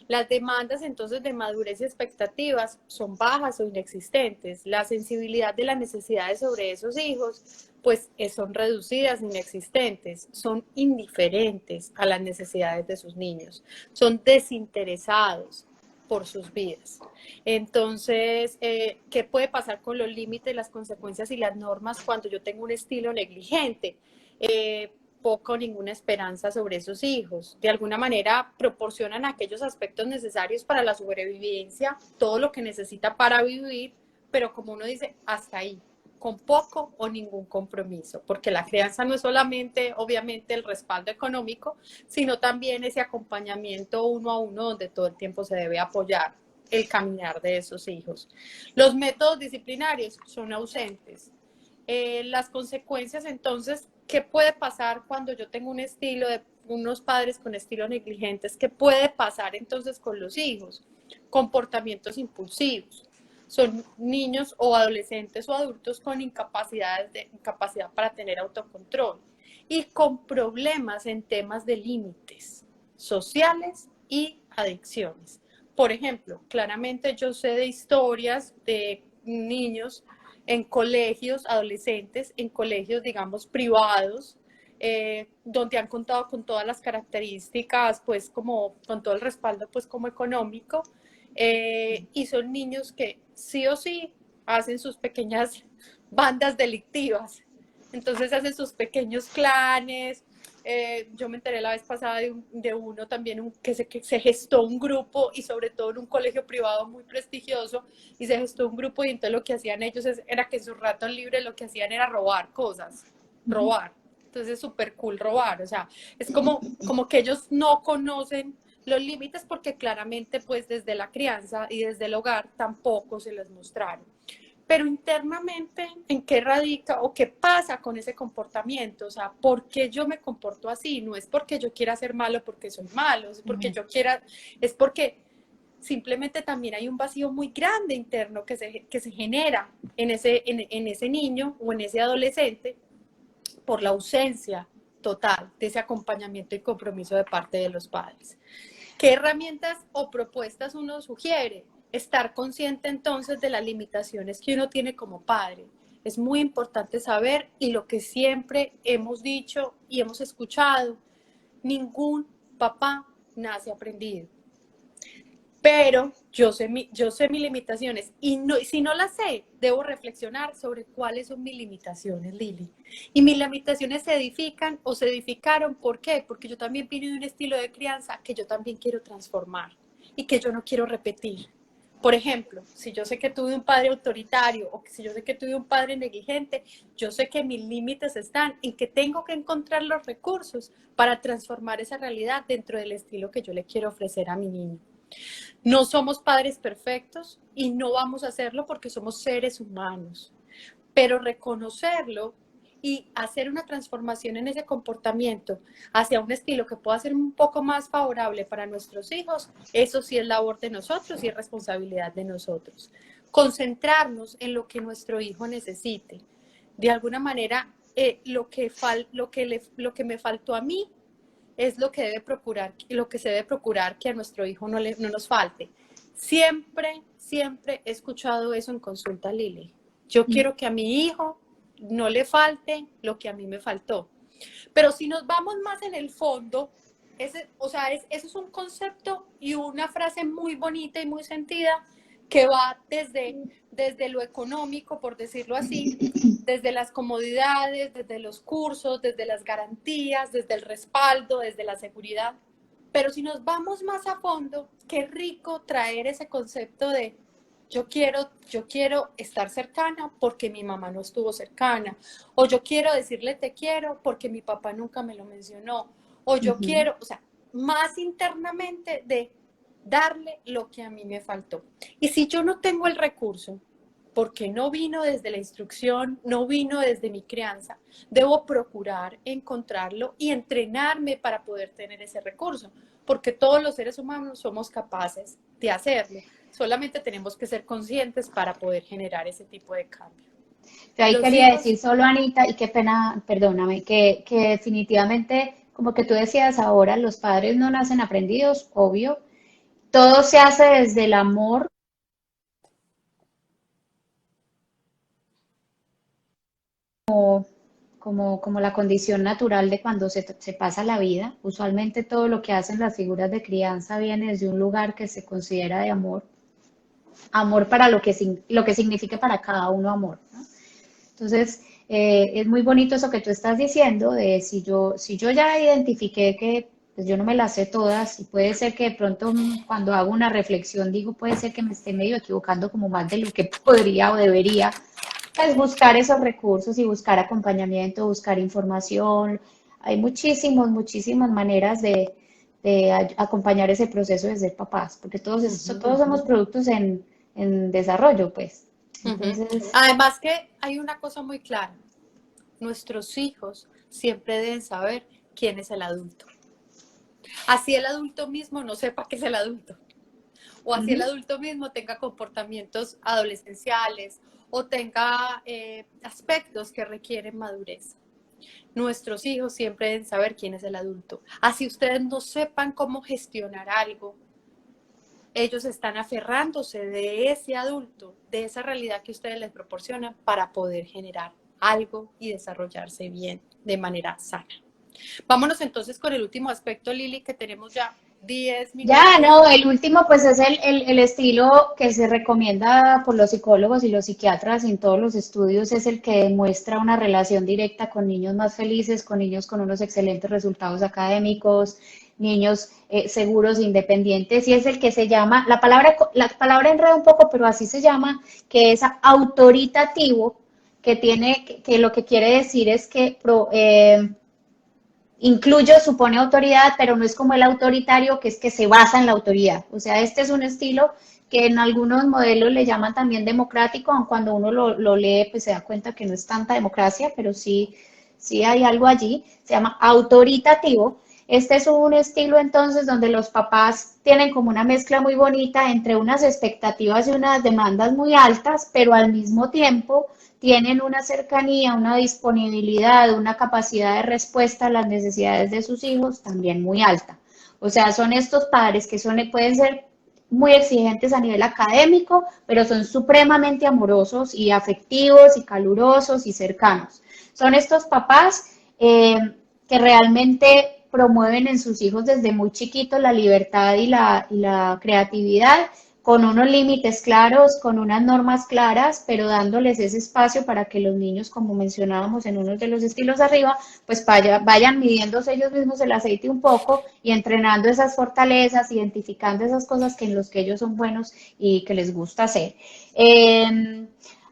Las demandas entonces de madurez y expectativas son bajas o inexistentes. La sensibilidad de las necesidades sobre esos hijos, pues son reducidas, inexistentes. Son indiferentes a las necesidades de sus niños. Son desinteresados por sus vidas. Entonces, ¿qué puede pasar con los límites, las consecuencias y las normas cuando yo tengo un estilo negligente? Poco o ninguna esperanza sobre esos hijos. De alguna manera proporcionan aquellos aspectos necesarios para la sobrevivencia, todo lo que necesita para vivir, pero como uno dice, hasta ahí, con poco o ningún compromiso, porque la crianza no es solamente, obviamente, el respaldo económico, sino también ese acompañamiento uno a uno donde todo el tiempo se debe apoyar el caminar de esos hijos. Los métodos disciplinarios son ausentes. Las consecuencias, entonces, ¿qué puede pasar cuando yo tengo un estilo de unos padres con estilos negligentes? ¿Qué puede pasar entonces con los hijos? Comportamientos impulsivos. Son niños o adolescentes o adultos con incapacidad para tener autocontrol y con problemas en temas de límites sociales y adicciones. Por ejemplo, claramente yo sé de historias de niños en colegios, adolescentes, en colegios, digamos, privados, donde han contado con todas las características, pues como con todo el respaldo, pues como económico, y son niños que sí o sí hacen sus pequeñas bandas delictivas, entonces hacen sus pequeños clanes. Yo me enteré la vez pasada de uno también que se gestó un grupo y sobre todo en un colegio privado muy prestigioso y se gestó un grupo y entonces lo que hacían ellos era que en sus ratos libres lo que hacían era robar cosas, robar. Entonces es súper cool robar, o sea, es como que ellos no conocen los límites porque claramente pues desde la crianza y desde el hogar tampoco se les mostraron. Pero internamente, ¿en qué radica o qué pasa con ese comportamiento? O sea, ¿por qué yo me comporto así? No es porque yo quiera ser malo porque soy malo, es porque yo quiera, es porque simplemente también hay un vacío muy grande interno que se genera en ese niño o en ese adolescente por la ausencia total de ese acompañamiento y compromiso de parte de los padres. ¿Qué herramientas o propuestas uno sugiere? Estar consciente entonces de las limitaciones que uno tiene como padre. Es muy importante saber, y lo que siempre hemos dicho y hemos escuchado, ningún papá nace aprendido. Pero yo sé mis limitaciones y si no las sé, debo reflexionar sobre cuáles son mis limitaciones, Lili. Y mis limitaciones se edifican o se edificaron, ¿por qué? Porque yo también vine de un estilo de crianza que yo también quiero transformar y que yo no quiero repetir. Por ejemplo, si yo sé que tuve un padre autoritario o si yo sé que tuve un padre negligente, yo sé que mis límites están en que tengo que encontrar los recursos para transformar esa realidad dentro del estilo que yo le quiero ofrecer a mi niño. No somos padres perfectos y no vamos a hacerlo porque somos seres humanos, pero reconocerlo y hacer una transformación en ese comportamiento hacia un estilo que pueda ser un poco más favorable para nuestros hijos, eso sí es labor de nosotros y es responsabilidad de nosotros. Concentrarnos en lo que nuestro hijo necesite. De alguna manera, lo que me faltó a mí es lo que debe procurar, lo que se debe procurar que a nuestro hijo no nos falte. Siempre he escuchado eso en consulta, Lili. Yo quiero que a mi hijo no le falte lo que a mí me faltó. Pero si nos vamos más en el fondo, eso es un concepto y una frase muy bonita y muy sentida que va desde lo económico, por decirlo así, desde las comodidades, desde los cursos, desde las garantías, desde el respaldo, desde la seguridad. Pero si nos vamos más a fondo, qué rico traer ese concepto de yo quiero estar cercana porque mi mamá no estuvo cercana, o yo quiero decirle te quiero porque mi papá nunca me lo mencionó, o yo quiero, o sea, más internamente de darle lo que a mí me faltó. Y si yo no tengo el recurso, porque no vino desde la instrucción, no vino desde mi crianza, debo procurar encontrarlo y entrenarme para poder tener ese recurso, porque todos los seres humanos somos capaces de hacerlo. Solamente tenemos que ser conscientes para poder generar ese tipo de cambio. Yo ahí Los quería hijos, decir solo, Anita, y qué pena, perdóname, que definitivamente, como que tú decías ahora, los padres no nacen aprendidos, obvio. Todo se hace desde el amor, como la condición natural de cuando se pasa la vida. Usualmente todo lo que hacen las figuras de crianza viene desde un lugar que se considera de amor, amor para lo que signifique para cada uno amor, ¿no? Entonces, es muy bonito eso que tú estás diciendo, de si yo ya identifiqué que pues yo no me las sé todas, y puede ser que de pronto cuando hago una reflexión digo, puede ser que me esté medio equivocando como más de lo que podría o debería, pues buscar esos recursos y buscar acompañamiento, buscar información. Hay muchísimas maneras de acompañar ese proceso de ser papás, porque todos somos productos en desarrollo, pues. Entonces, además que hay una cosa muy clara, nuestros hijos siempre deben saber quién es el adulto. Así el adulto mismo no sepa qué es el adulto. O así el adulto mismo tenga comportamientos adolescenciales o tenga aspectos que requieren madurez. Nuestros hijos siempre deben saber quién es el adulto. Así ustedes no sepan cómo gestionar algo, ellos están aferrándose de ese adulto, de esa realidad que ustedes les proporcionan para poder generar algo y desarrollarse bien de manera sana. Vámonos entonces con el último aspecto, Lili, que tenemos ya 10 minutos. ya, no, el último pues es el estilo que se recomienda por los psicólogos y los psiquiatras en todos los estudios, es el que demuestra una relación directa con niños más felices, con niños con unos excelentes resultados académicos, niños seguros, independientes, y es el que se llama, la palabra enreda un poco, pero así se llama, que es autoritativo, que lo que quiere decir es que incluyo, supone autoridad, pero no es como el autoritario, que es que se basa en la autoridad. O sea, este es un estilo que en algunos modelos le llaman también democrático, aun cuando uno lo lee, pues se da cuenta que no es tanta democracia, pero sí hay algo allí. Se llama autoritativo. Este es un estilo entonces donde los papás tienen como una mezcla muy bonita entre unas expectativas y unas demandas muy altas, pero al mismo tiempo tienen una cercanía, una disponibilidad, una capacidad de respuesta a las necesidades de sus hijos también muy alta. O sea, son estos padres que pueden ser muy exigentes a nivel académico, pero son supremamente amorosos y afectivos y calurosos y cercanos. Son estos papás que realmente promueven en sus hijos desde muy chiquitos la libertad y la creatividad, con unos límites claros, con unas normas claras, pero dándoles ese espacio para que los niños, como mencionábamos en uno de los estilos arriba, pues vayan midiéndose ellos mismos el aceite un poco y entrenando esas fortalezas, identificando esas cosas que en los que ellos son buenos y que les gusta hacer.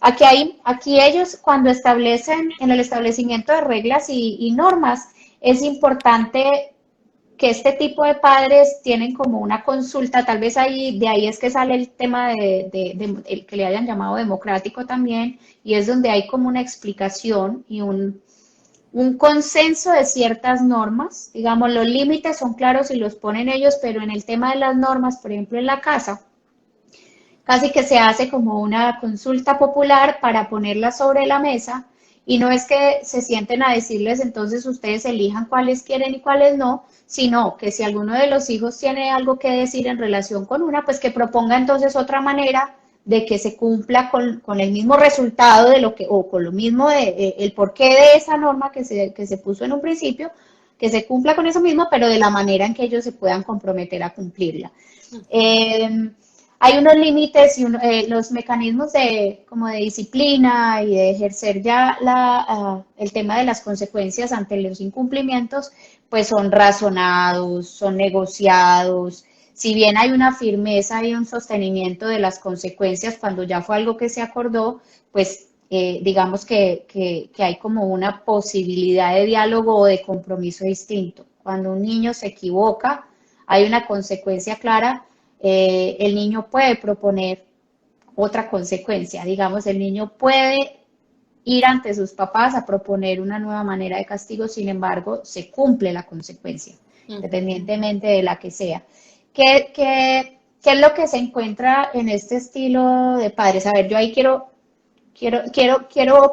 Aquí ellos cuando establecen, en el establecimiento de reglas y normas, es importante que este tipo de padres tienen como una consulta, tal vez ahí, de ahí es que sale el tema el que le hayan llamado democrático también, y es donde hay como una explicación y un consenso de ciertas normas. Digamos, los límites son claros y los ponen ellos, pero en el tema de las normas, por ejemplo, en la casa, casi que se hace como una consulta popular para ponerlas sobre la mesa y no es que se sienten a decirles entonces ustedes elijan cuáles quieren y cuáles no, sino que si alguno de los hijos tiene algo que decir en relación con una, pues que proponga entonces otra manera de que se cumpla con el mismo resultado de lo que, o con lo mismo el porqué de esa norma que se puso en un principio, que se cumpla con eso mismo, pero de la manera en que ellos se puedan comprometer a cumplirla. Hay unos límites y los mecanismos como de disciplina y de ejercer ya el tema de las consecuencias ante los incumplimientos, pues son razonados, son negociados. Si bien hay una firmeza y un sostenimiento de las consecuencias cuando ya fue algo que se acordó, pues digamos que hay como una posibilidad de diálogo o de compromiso distinto. Cuando un niño se equivoca, hay una consecuencia clara. El niño puede proponer otra consecuencia, digamos, el niño puede ir ante sus papás a proponer una nueva manera de castigo, sin embargo, se cumple la consecuencia, independientemente de la que sea. ¿Qué es lo que se encuentra en este estilo de padres? A ver, yo ahí quiero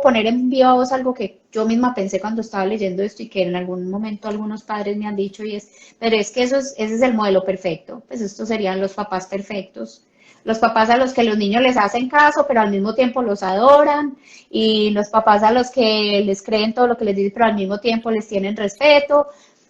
poner en viva voz algo que yo misma pensé cuando estaba leyendo esto y que en algún momento algunos padres me han dicho y pero es que ese es el modelo perfecto, pues estos serían los papás perfectos, los papás a los que los niños les hacen caso, pero al mismo tiempo los adoran, y los papás a los que les creen todo lo que les dicen, pero al mismo tiempo les tienen respeto.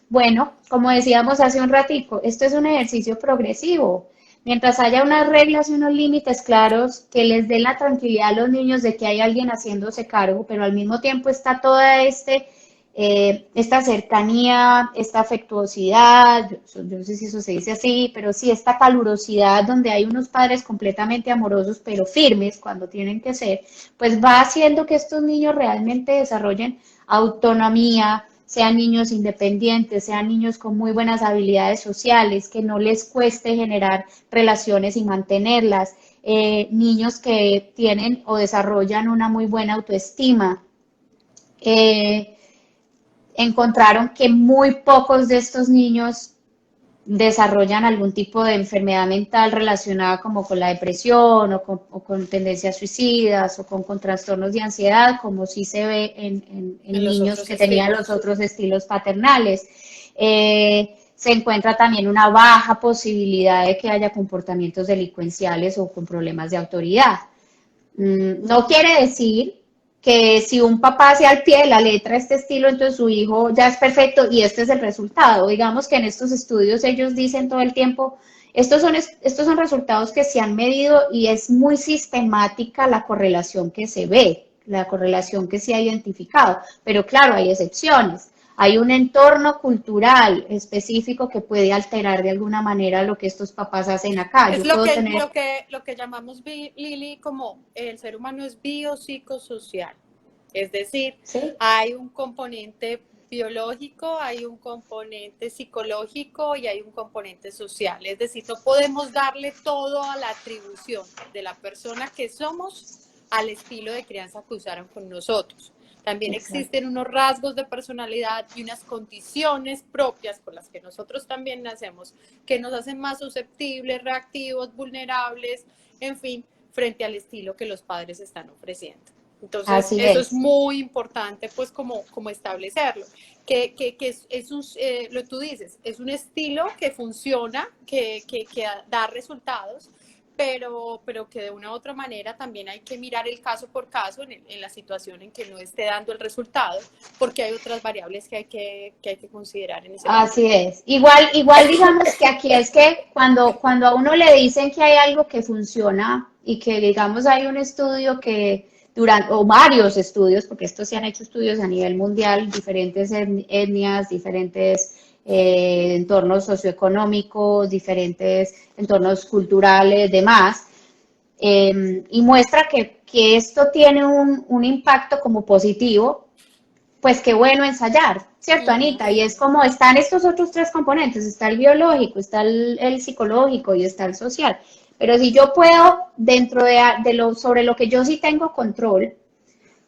Bueno, como decíamos hace un ratico, esto es un ejercicio progresivo. Mientras haya unas reglas y unos límites claros que les den la tranquilidad a los niños de que hay alguien haciéndose cargo, pero al mismo tiempo está toda esta cercanía, esta afectuosidad, yo no sé si eso se dice así, pero sí esta calurosidad donde hay unos padres completamente amorosos pero firmes cuando tienen que ser, pues va haciendo que estos niños realmente desarrollen autonomía, sean niños independientes, sean niños con muy buenas habilidades sociales, que no les cueste generar relaciones y mantenerlas, niños que tienen o desarrollan una muy buena autoestima. Encontraron que muy pocos de estos niños desarrollan algún tipo de enfermedad mental relacionada como con la depresión o con tendencias suicidas o con trastornos de ansiedad, como sí se ve en niños que tenían los otros estilos paternales. Se encuentra también una baja posibilidad de que haya comportamientos delincuenciales o con problemas de autoridad. No quiere decir que si un papá hace al pie de la letra este estilo, entonces su hijo ya es perfecto y este es el resultado. Digamos que en estos estudios ellos dicen todo el tiempo, estos son resultados que se han medido y es muy sistemática la correlación que se ve, la correlación que se ha identificado, pero claro, hay excepciones. Hay un entorno cultural específico que puede alterar de alguna manera lo que estos papás hacen acá. Es lo que llamamos, Lili, como el ser humano es biopsicosocial. Es decir, ¿sí? Hay un componente biológico, hay un componente psicológico y hay un componente social. Es decir, no podemos darle todo a la atribución de la persona que somos al estilo de crianza que usaron con nosotros. También existen unos rasgos de personalidad y unas condiciones propias con las que nosotros también nacemos, que nos hacen más susceptibles, reactivos, vulnerables, en fin, frente al estilo que los padres están ofreciendo. Entonces, eso es muy importante, pues, como establecerlo. Lo tú dices, es un estilo que funciona, que da resultados, pero que de una u otra manera también hay que mirar el caso por caso en la situación en que no esté dando el resultado, porque hay otras variables que hay que considerar en ese momento. Así es. Igual digamos que aquí es que cuando a uno le dicen que hay algo que funciona y que digamos hay un estudio que o varios estudios, porque estos se han hecho estudios a nivel mundial, diferentes etnias, diferentes entornos socioeconómicos, diferentes entornos culturales, demás, y muestra que esto tiene un impacto como positivo, pues qué bueno ensayar, ¿cierto, Anita? Y es como están estos otros tres componentes, está el biológico, está el psicológico y está el social. Pero si yo puedo, dentro de sobre lo que yo sí tengo control,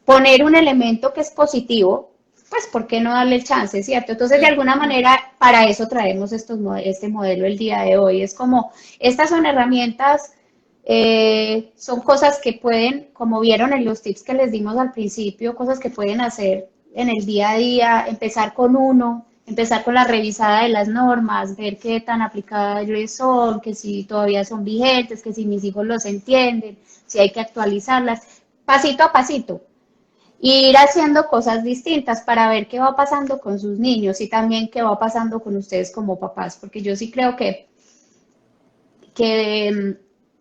poner un elemento que es positivo, pues ¿por qué no darle el chance, cierto? Entonces, de alguna manera, para eso traemos este modelo el día de hoy. Es como, estas son herramientas, son cosas que pueden, como vieron en los tips que les dimos al principio, cosas que pueden hacer en el día a día, empezar con uno, empezar con la revisada de las normas, ver qué tan aplicadas son, que si todavía son vigentes, que si mis hijos los entienden, si hay que actualizarlas, pasito a pasito. Y ir haciendo cosas distintas para ver qué va pasando con sus niños y también qué va pasando con ustedes como papás, porque yo sí creo que, que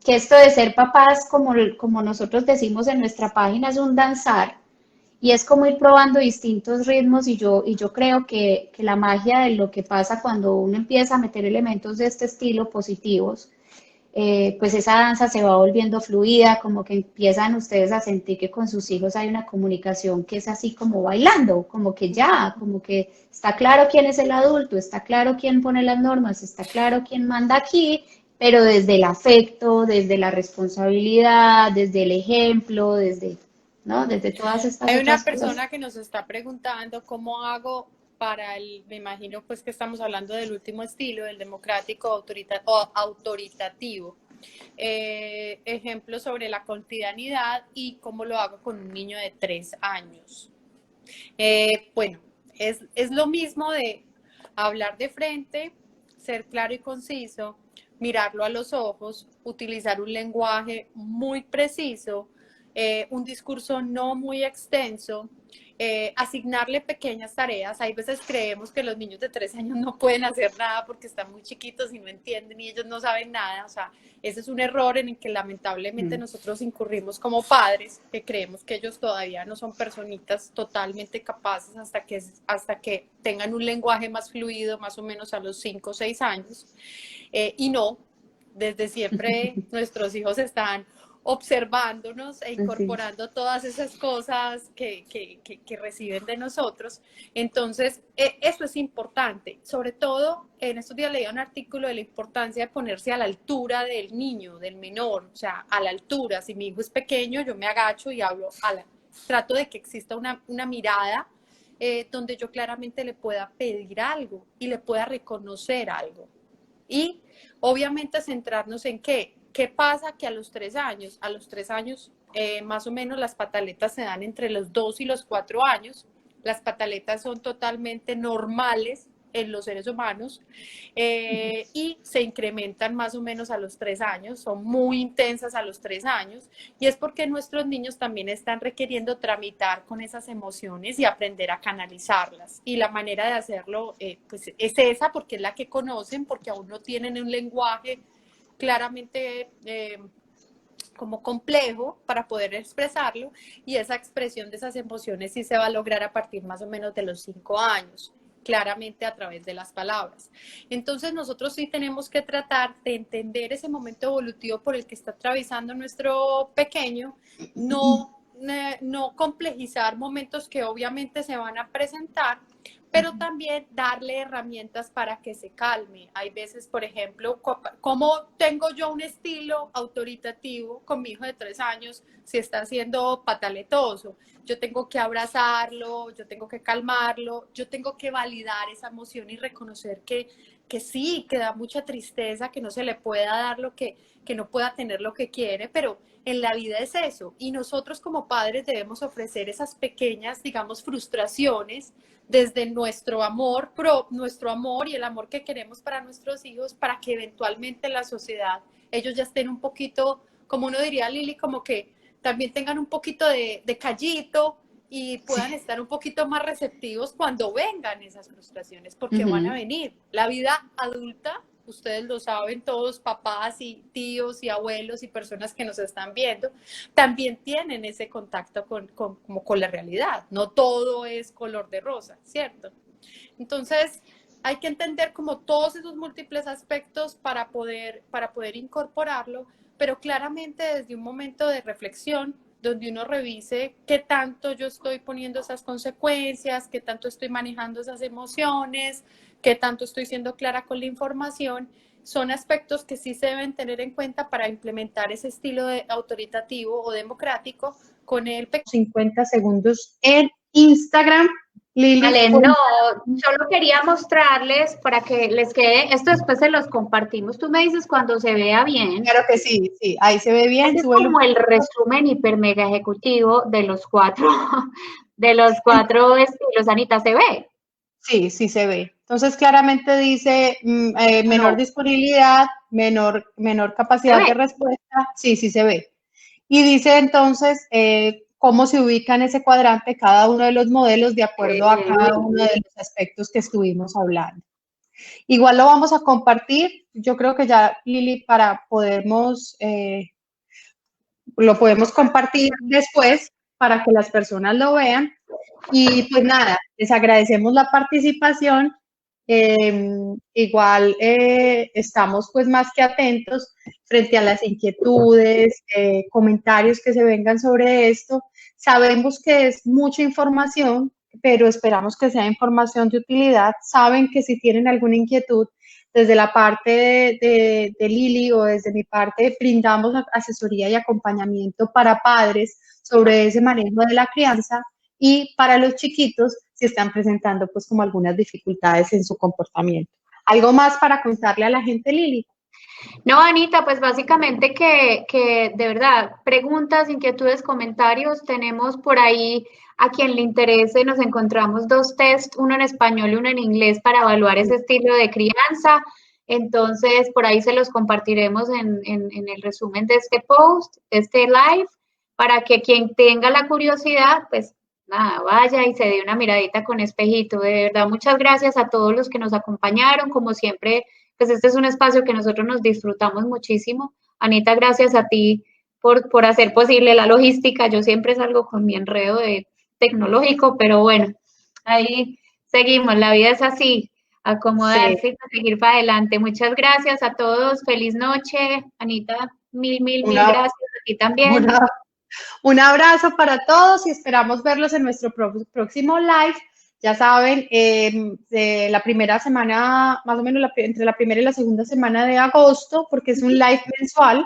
esto de ser papás, como nosotros decimos en nuestra página, es un danzar y es como ir probando distintos ritmos y yo creo que la magia de lo que pasa cuando uno empieza a meter elementos de este estilo positivos, pues esa danza se va volviendo fluida, como que empiezan ustedes a sentir que con sus hijos hay una comunicación que es así como bailando, como que ya, como que está claro quién es el adulto, está claro quién pone las normas, está claro quién manda aquí, pero desde el afecto, desde la responsabilidad, desde el ejemplo, ¿no? Desde todas estas Hay una otras cosas. persona que nos está preguntando cómo hago para me imagino pues que estamos hablando del último estilo, del democrático o autoritativo. Ejemplo sobre la cotidianidad y cómo lo hago con un niño de 3 años. Bueno, es lo mismo de hablar de frente, ser claro y conciso, mirarlo a los ojos, utilizar un lenguaje muy preciso, un discurso no muy extenso, asignarle pequeñas tareas. Hay veces creemos que los niños de 3 años no pueden hacer nada porque están muy chiquitos y no entienden y ellos no saben nada. O sea, ese es un error en el que lamentablemente nosotros incurrimos como padres, que creemos que ellos todavía no son personitas totalmente capaces hasta que tengan un lenguaje más fluido, más o menos a los 5 o 6 años. Y no, desde siempre nuestros hijos están observándonos e Sí. incorporando todas esas cosas que reciben de nosotros. Entonces, eso es importante. Sobre todo, en estos días leí un artículo de la importancia de ponerse a la altura del niño, del menor, o sea, a la altura. Si mi hijo es pequeño, yo me agacho y hablo trato de que exista una mirada donde yo claramente le pueda pedir algo y le pueda reconocer algo. Y obviamente centrarnos en qué pasa que a los 3 años, más o menos las pataletas se dan entre los 2 y los 4 años. Las pataletas son totalmente normales en los seres humanos y se incrementan más o menos a los 3 años, son muy intensas a los 3 años y es porque nuestros niños también están requiriendo tramitar con esas emociones y aprender a canalizarlas y la manera de hacerlo pues es esa porque es la que conocen, porque aún no tienen un lenguaje claramente como complejo para poder expresarlo y esa expresión de esas emociones sí se va a lograr a partir más o menos de los 5 años, claramente a través de las palabras. Entonces nosotros sí tenemos que tratar de entender ese momento evolutivo por el que está atravesando nuestro pequeño, no complejizar momentos que obviamente se van a presentar, pero también darle herramientas para que se calme. Hay veces, por ejemplo, ¿cómo tengo yo un estilo autoritativo con mi hijo de 3 años si está siendo pataletoso? Yo tengo que abrazarlo, yo tengo que calmarlo, yo tengo que validar esa emoción y reconocer que sí, que da mucha tristeza, que no se le pueda dar que no pueda tener lo que quiere, pero en la vida es eso. Y nosotros como padres debemos ofrecer esas pequeñas, digamos, frustraciones desde nuestro amor y el amor que queremos para nuestros hijos, para que eventualmente la sociedad ellos ya estén un poquito, como uno diría, Lili, como que también tengan un poquito de callito y puedan estar un poquito más receptivos cuando vengan esas frustraciones, porque van a venir. La vida adulta, ustedes lo saben todos, papás y tíos y abuelos y personas que nos están viendo, también tienen ese contacto como con la realidad. No todo es color de rosa, ¿cierto? Entonces, hay que entender como todos esos múltiples aspectos para poder incorporarlo, pero claramente desde un momento de reflexión, donde uno revise qué tanto yo estoy poniendo esas consecuencias, qué tanto estoy manejando esas emociones, qué tanto estoy siendo clara con la información, son aspectos que sí se deben tener en cuenta para implementar ese estilo de autoritativo o democrático con el 50 segundos en Instagram. Lili, Vale, no, solo quería mostrarles para que les quede, esto después se los compartimos, tú me dices cuando se vea bien. claro que sí, sí, ahí se ve bien. Este es como el resumen hiper mega ejecutivo de los cuatro estilos, Anita, ¿se ve? Sí, sí se ve. Entonces claramente dice menor disponibilidad, menor capacidad de respuesta. Sí, sí se ve. Y dice entonces cómo se ubica en ese cuadrante cada uno de los modelos de acuerdo a cada uno de los aspectos que estuvimos hablando. Igual lo vamos a compartir. Yo creo que ya, Lili, lo podemos compartir después para que las personas lo vean. Y pues nada, les agradecemos la participación. Igual estamos pues más que atentos frente a las inquietudes, comentarios que se vengan sobre esto. Sabemos que es mucha información, pero esperamos que sea información de utilidad. Saben que si tienen alguna inquietud, desde la parte de Lili o desde mi parte, brindamos asesoría y acompañamiento para padres sobre ese manejo de la crianza y para los chiquitos si están presentando pues como algunas dificultades en su comportamiento. ¿Algo más para contarle a la gente, Lili? No, Anita, pues básicamente que de verdad, preguntas, inquietudes, comentarios, tenemos por ahí a quien le interese, nos encontramos 2 test, uno en español y uno en inglés para evaluar ese estilo de crianza. Entonces, por ahí se los compartiremos en el resumen de este post, de este live, para que quien tenga la curiosidad, pues nada, vaya y se dé una miradita con espejito. De verdad, muchas gracias a todos los que nos acompañaron. Como siempre, pues este es un espacio que nosotros nos disfrutamos muchísimo. Anita, gracias a ti por hacer posible la logística. Yo siempre salgo con mi enredo de tecnológico, pero bueno, ahí seguimos. La vida es así, acomodarse y seguir para adelante. Muchas gracias a todos. Feliz noche. Anita, mil gracias a ti también. Un abrazo para todos y esperamos verlos en nuestro próximo live. Ya saben, de la primera semana, más o menos entre la primera y la segunda semana de agosto, porque es un live mensual,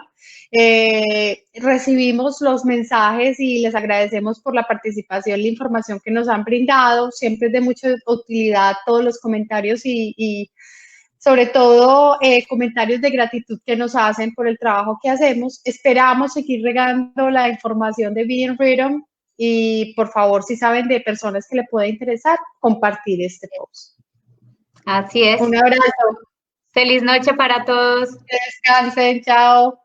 recibimos los mensajes y les agradecemos por la participación, la información que nos han brindado. Siempre es de mucha utilidad todos los comentarios y sobre todo comentarios de gratitud que nos hacen por el trabajo que hacemos. Esperamos seguir regando la información de Be in Freedom y por favor, si saben de personas que le pueda interesar, compartir este post. Así es. Un abrazo. Feliz noche para todos. Que descansen, chao.